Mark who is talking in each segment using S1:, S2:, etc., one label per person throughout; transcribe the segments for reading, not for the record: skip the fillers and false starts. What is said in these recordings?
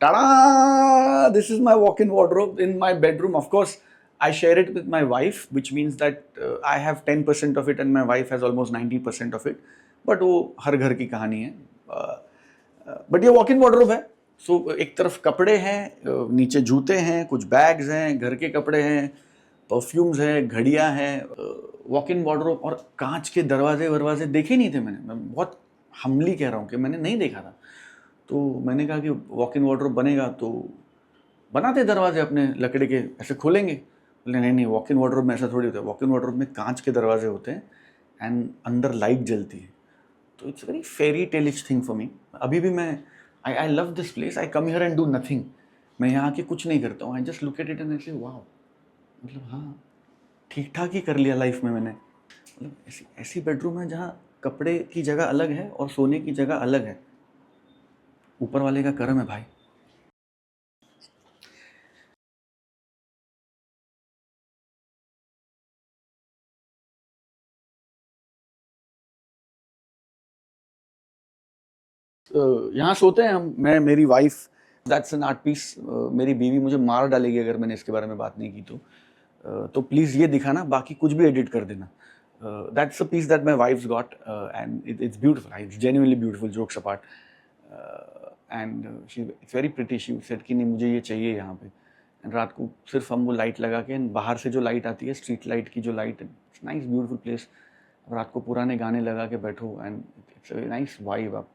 S1: Ta-da! This is my walk-in wardrobe in my bedroom. Of course, I share it with my wife, which means that I have 10% of it and my wife has almost 90% of it. But वो हर घर की कहानी है. But ये walk-in wardrobe है. सो एक तरफ कपड़े हैं, नीचे जूते हैं, कुछ बैग्स हैं, घर के कपड़े हैं, परफ्यूम्स हैं, घड़ियाँ हैं. वॉक-इन वार्डरोब और कांच के दरवाजे देखे नहीं थे मैंने. मैं बहुत हम्बली कह रहा हूँ कि मैंने नहीं देखा था. तो मैंने कहा कि वॉक इन वार्डरोब बनेगा तो बनाते दरवाजे अपने लकड़ी के, ऐसे खोलेंगे. बोले नहीं, वॉक इन वार्डरोब में ऐसा थोड़ी होता है. वॉक इन वार्डरोब में कांच के दरवाजे होते हैं एंड अंदर लाइट जलती है. तो it's very fairy taleish thing for me. अभी भी मैं I love this place. I come here and do nothing. मैं यहाँ आके कुछ नहीं करता हूँ. I just look at it and I say wow, मतलब हाँ, ठीक ठाक ही कर लिया लाइफ में मैंने. मतलब ऐसी बेडरूम है जहाँ कपड़े की जगह अलग है और सोने की जगह अलग है. ऊपर वाले का करम है भाई. यहाँ सोते हैं हम, मैं, मेरी wife. That's an art piece. मेरी बीवी मुझे मार डालेगी अगर मैंने इसके बारे में बात नहीं की तो प्लीज़ ये दिखाना, बाकी कुछ भी एडिट कर देना. That's a piece that my wife's got and it's beautiful. It's genuinely beautiful, jokes apart. And it's very pretty. She said कि नहीं मुझे ये चाहिए यहाँ पे. एंड रात को सिर्फ हम वो लाइट लगा के, बाहर से जो लाइट आती है, स्ट्रीट लाइट की जो light, it's nice beautiful place. रात को पुराने गाने लगा के बैठो and it's a nice vibe. आप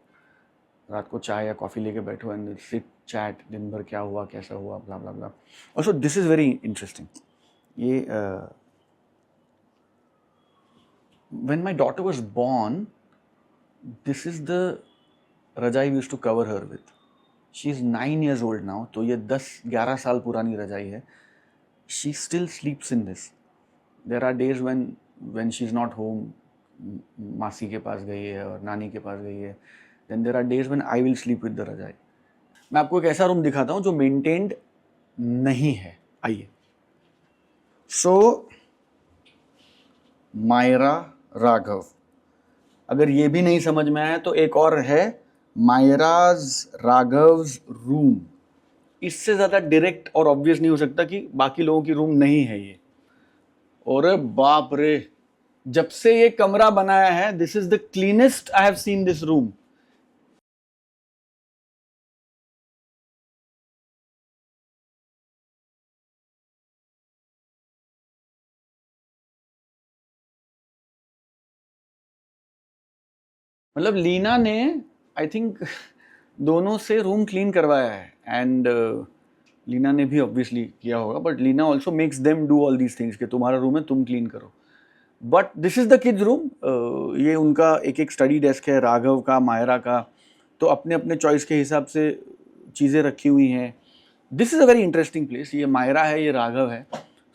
S1: रात को चाय या कॉफ़ी लेके बैठो एंड सिट चैट, दिन भर क्या हुआ, कैसा हुआ, blah blah blah. Also this is very interesting. ये when my daughter was born, this is the रजाई we used to cover her with. She is 9 years old now. तो ये 10-11 साल पुरानी रजाई है. She still sleeps in this. There are days when she is not home, मासी के पास गई है और नानी के पास गई है. Then there are days when I will sleep with the रजाई. मैं आपको एक ऐसा रूम दिखाता हूँ जो मेंटेन्ड नहीं है. आइए. सो मायरा राघव. अगर ये भी नहीं समझ में आया तो एक और है, मायराज राघव्स रूम. इससे ज़्यादा डायरेक्ट और ऑब्वियस नहीं हो सकता कि बाकी लोगों की रूम नहीं है ये. और बाप रे, जब से ये कमरा बनाया है, this is the cleanest I have seen this room. मतलब लीना ने आई थिंक दोनों से रूम क्लीन करवाया है. एंड लीना ने भी ऑब्वियसली किया होगा, but Leena also makes them do all these things कि तुम्हारा रूम है, तुम क्लीन करो. But this is the kids room. ये उनका एक एक स्टडी डेस्क है, राघव का, मायरा का. तो अपने अपने चॉइस के हिसाब से चीज़ें रखी हुई हैं. This is a very interesting place. ये मायरा है, ये राघव है.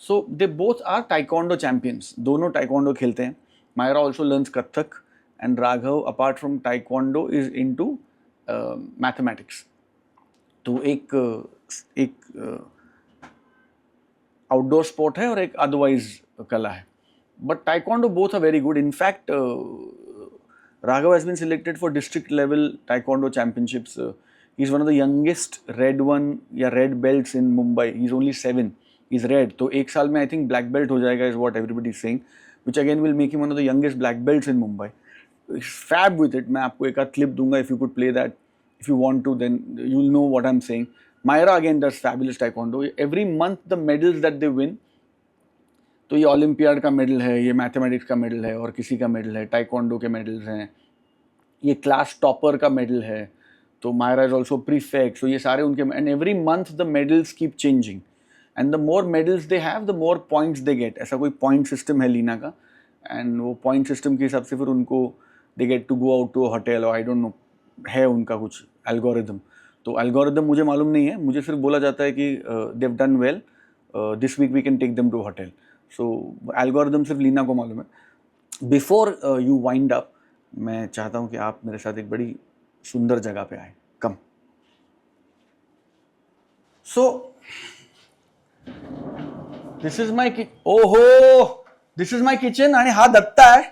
S1: So they both are taekwondo champions. दोनों टाइकोंडो खेलते हैं. Myra also learns Kathak and Raghav apart from taekwondo is into mathematics. तो एक आउटडोर स्पोर्ट है और एक अदरवाइज कला है. But taekwondo both are very good. In fact, Raghav has been selected for district level taekwondo championships. He's one of the youngest red one या red belts in Mumbai. He's only 7. He's red. तो एक साल में I think black belt हो जाएगा is what everybody is saying, which again will make him one of the youngest black belts in Mumbai. He's fab with it. मैं आपको एक आध clip दूंगा. If you could play that, if you want to, then you'll know what I'm saying. Myra again does fabulous taekwondo. Every month the medals that they win, तो ये olympiad का medal है, ये मैथमेटिक्स का medal है, और किसी का मेडल है, टाइकोंडो के मेडल्स हैं, ये क्लास टॉपर का मेडल है. तो मायरा इज ऑल्सो प्रीफेक्ट. सो ये सारे उनके. And every month the medals keep changing and the more medals they have the more points they get. ऐसा कोई पॉइंट सिस्टम है लीना का. एंड वो पॉइंट सिस्टम के हिसाब से फिर उनको they get to go out to a hotel और आई डोंट नो, है उनका कुछ एल्गोरिदम. तो एल्गोरिदम मुझे मालूम नहीं है. मुझे सिर्फ बोला जाता है कि they have done well, this week we can take them to hotel. So algorithm सिर्फ लीना को मालूम है. बिफोर यू वाइंड अप, मैं चाहता हूँ कि आप मेरे साथ एक बड़ी सुंदर जगह पे आए. Come. So this is my ओहो, दिस इज माय किचन. आणि हा दत्ता आहे.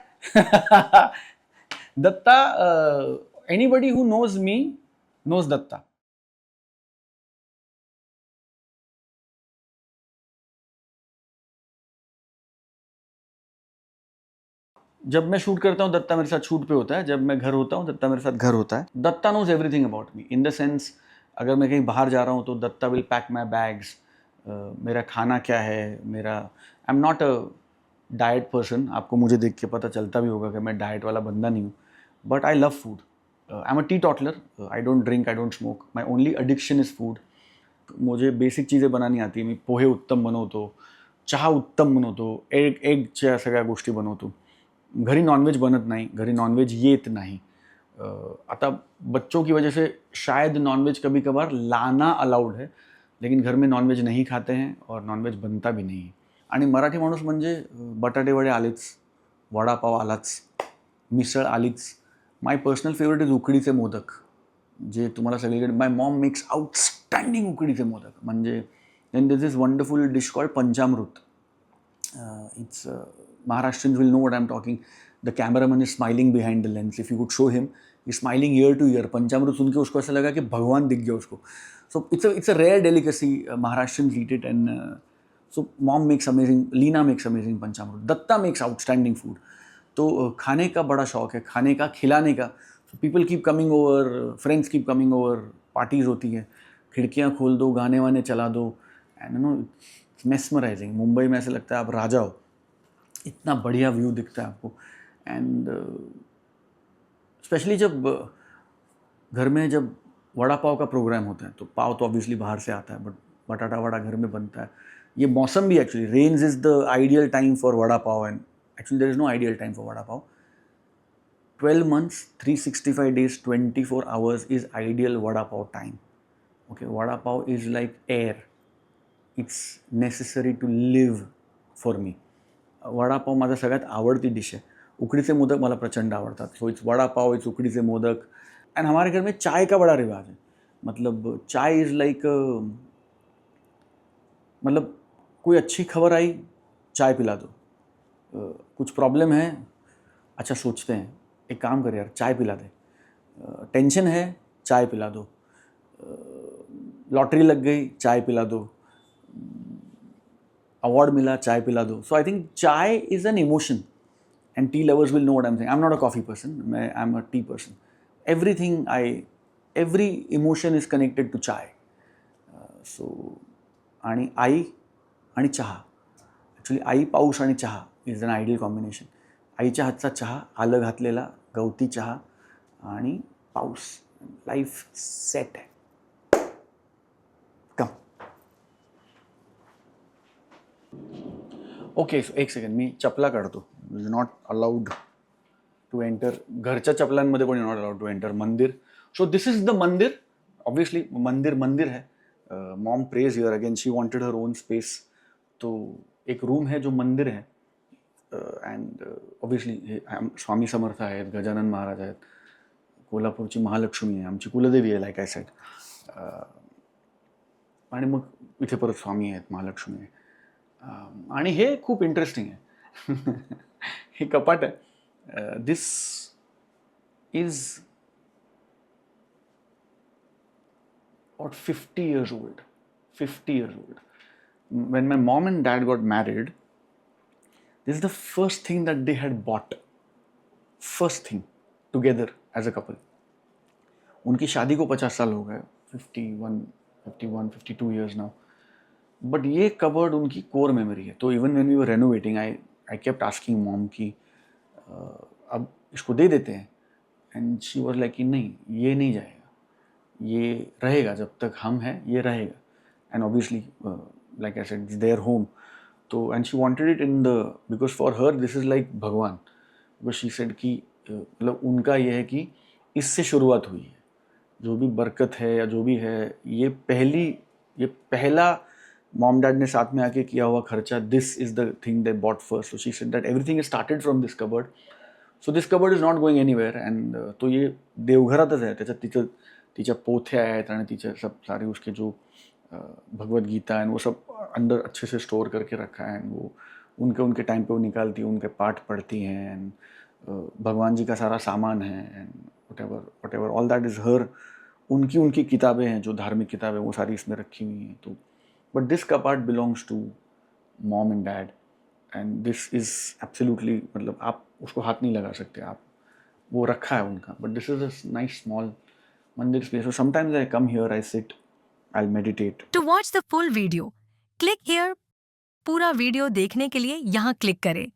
S1: Datta, anybody who knows me knows Datta. जब मैं शूट करता हूँ दत्ता मेरे साथ शूट पे होता है, जब मैं घर होता हूँ दत्ता मेरे साथ घर होता है. Datta knows everything about me in the sense, अगर मैं कहीं बाहर जा रहा हूँ तो Datta will pack my bags. मेरा खाना क्या है, मेरा, I am not a diet person, आपको मुझे देख के पता चलता भी होगा कि मैं डाइट वाला बंदा नहीं हूँ, but I love food. I am a teetotaller, I don't drink, I don't smoke, my only addiction is food. मुझे बेसिक चीज़ें बनानी आती. मी पोहे उत्तम बनवतो, चहा उत्तम बनवतो, एगच्या सगळ्या गोष्टी बनवतो. घरी नॉनव्हेज बनत नाही, घरी नॉनव्हेज येत नाही. आता बच्चों की वजह से शायद नॉनवेज कभी कभार लाना अलाउड है, लेकिन घर में नॉनवेज नहीं खाते हैं और नॉनवेज बनता भी नहीं है. आणि मराठी माणूस म्हणजे बटाटे वडे आलेच, वडापाव आलाच, मिसळ आलीच. माय पर्सनल फेवरेट इज उकडीचे मोदक, जे तुम्हाला सगळीकडे. माय मॉम मेक्स आउटस्टँडिंग उकडीचे मोदक. म्हणजे then this is wonderful dish called panchamrit. It's Maharashtrians will know what I'm talking. The cameraman is smiling behind the lens. If you could show him, he's smiling ear to ear. Panchamrit सुन के उसको ऐसा लगा कि भगवान दिख गया उसको. So it's a rare delicacy. Maharashtrians eat it, and so mom makes amazing. Leena makes amazing panchamrit. Datta makes outstanding food. तो खाने का बड़ा शौक है, खाने का, खिलाने का. So people keep coming over, friends keep coming over, parties होती है, खिड़कियाँ खोल दो, गाने वाने चला दो, and you know it's mesmerising. Mumbai में ऐसे लगता है आप राजा हो, इतना बढ़िया व्यू दिखता है आपको. एंड स्पेशली जब घर में जब वड़ा पाव का प्रोग्राम होता है, तो पाव तो ऑब्वियसली बाहर से आता है, बट बटाटा वड़ा घर में बनता है. ये मौसम भी actually, rains is the ideal time for vada pav, and actually there is no ideal time for vada pav. 12 months, 365 days, 24 hours is ideal vada pav time. Okay, vada pav is like air. It's necessary to live for me. Vada pav माझा सगळ्यात आवडती dish आहे. उकडीचे मोदक मला प्रचंड आवडतात. So it's vada pav, it's उकडीचे modak. And हमारे घर में चाय का बड़ा रिवाज है. मतलब चाय इज़ लाइक, मतलब कोई अच्छी खबर आई, चाय पिला दो. कुछ प्रॉब्लम है, अच्छा सोचते हैं, एक काम कर यार चाय पिला दे. टेंशन है, चाय पिला दो. लॉटरी लग गई, चाय पिला दो. अवार्ड मिला, चाय पिला दो. So I think chai is an emotion, and tea lovers will know what I am saying. I am not a coffee person, I am a tea person. Everything every emotion is connected to chai. So आणि आई आणि चहा, actually आई, पाऊस आणि चहा is an ideal combination. आईच्या हातचा चहा, आलं घातलेला गवती चहा आणि पाऊस, लाईफ सेट आहे. कम. ओके, सो एक सेकंड, मी चपला काढतो. Is not allowed to enter. घरच्या चपलांमध्ये पण not allowed to enter mandir. So this is the mandir. Obviously मंदिर है. Mom prays here again, she wanted her own space. तो एक रूम है जो मंदिर है. अँड ऑब्वियसली स्वामी समर्थ आहेत, गजानन महाराज आहेत, कोल्हापूरची महालक्ष्मी आहे, आमची कुलदेवी आहे, लाईक आय सेड. आणि मग इथे परत स्वामी आहेत, महालक्ष्मी आहे. आणि हे खूप इंटरेस्टिंग आहे. हे कपाट आहे. This is about 50 years old. 50 years old. When my mom and dad got married, this is the first thing that they had bought. First thing together as a couple. उनकी शादी को 50 साल हो गए. 52 years now. But ये cupboard उनकी core memory है. तो even when we were renovating, I kept asking mom कि अब इसको दे देते हैं. एंड शी वाज लाइक कि नहीं, ये नहीं जाएगा, ये रहेगा जब तक हम हैं, ये रहेगा. And obviously like I said, it's their home. तो and she wanted it in the, because for her this is like bhagwan. Because she said कि मतलब उनका ये है कि इससे शुरुआत हुई है, जो भी बरकत है या जो भी है, ये पहला मॉम डैड ने साथ में आके किया हुआ खर्चा. This is the thing they bought first. So she said that everything is started from this cupboard. So this cupboard is not going anywhere. And तो ये देवघरातच आहे. त्याच्यात तिच्या पोथ्या आहेत आणि तिचे सब सारे उसके जो भगवत गीता है, वो सब अंदर अच्छे से स्टोर करके रखा है. एंड वो उनके टाइम पे वो निकालती है, उनके पाठ पढ़ती हैं. एंड भगवान जी का सारा सामान है. And what ever all that is her. उनकी किताबें हैं, जो धार्मिक किताबें, वो सारी इसमें रखी हुई हैं. तो but this cupboard belongs to mom and dad. And this is absolutely, मतलब आप उसको हाथ नहीं लगा सकते, आप वो रखा है उनका. But this is a nice small mandir space. So sometimes I come here, I sit, I meditate.
S2: To watch the full video, click here. पूरा वीडियो देखने के लिए यहाँ क्लिक करें.